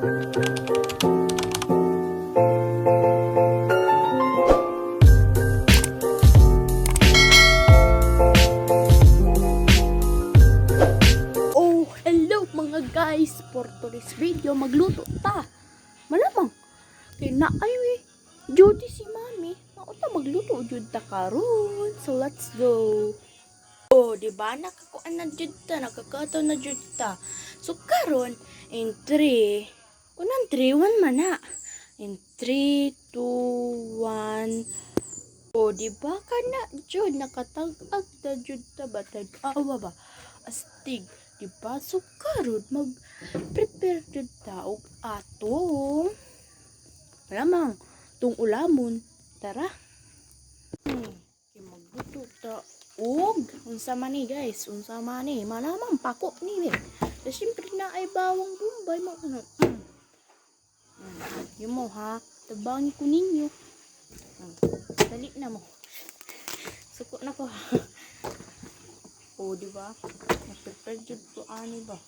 Oh, hello mga guys! For today's video, magluto ta. Malamang, kay na ay duty si mami. Mauta magluto jud ta karon. So let's go. Oh, di ba nakakuan na jud ta, nakakataw na jud ta. So karon in 3, unang 3 1 man na. In 3 2 1. Oh, di ba kana jud nakatag-ag ta jud ta batag awa ba? Astig, di ba? So karon mag-prepare jud ta og atong malamang tung ulamon. Tara. Magluto ta og unsa man ni guys, unsa man ni malamang pako ni eh. So syempre na ay bawang bombay mo ano. Yung mo ha, tabangi ko ninyo. Dali na mo. Suko na ko. Oh, di ba? Nag-prepare jud ko ani ba?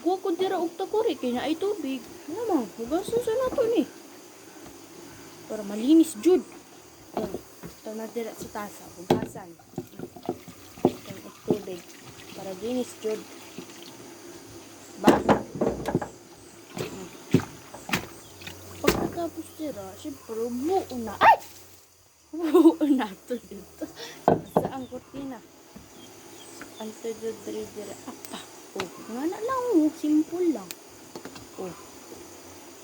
Huwag ko dira og takuri kay na ay tubig. Ano man, hugasan sa nato ni. Para malinis jud. Ito na dira sa tasa, hugasan. Ito og tubig para linis jud. Ba? Pagkatapos dira, syempre buo na. Ay! Buo na to dito. Sa ang kurtina. Anto jud dira. Apa? Oh, nga na lang, oh. Simple lang. Oh.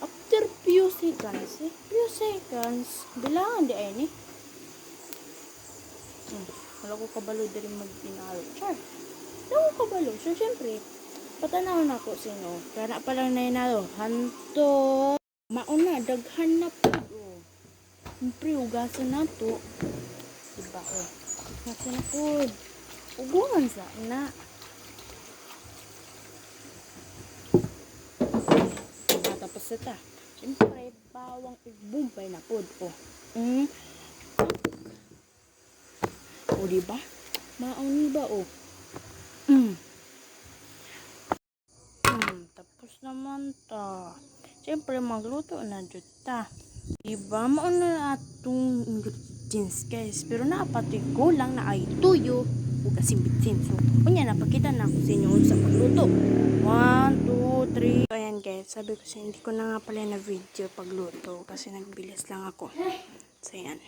After few seconds, bilangan di ay ni. Wala ko kabalo din magpinalo. Char. Wala ko kabalo. So, syempre, patanaw na ko sino. Kaya na palang na inalo. Hanto. Mauna, daghan na po. Oh. Syempre, ugasan na to. Diba, oh. Ugasan na po. Ugungan sa na. Tapos ito. Siyempre, bawang igbumpay na po. Oh. O, diba? Mauni ba, oh? Tapos naman ta. Siyempre, magluto na dyan ta. Diba? Mauna na atong ingredients, guys. Pero napatoy ko lang na ay tuyo. O kasing bitsin. So, kunya, napakita na ako sa inyo sa pagluto. 1, 2, 3. So, ayan guys, sabi ko sa hindi ko na nga pala na video pagluto kasi nagbilis lang ako. So, ayan.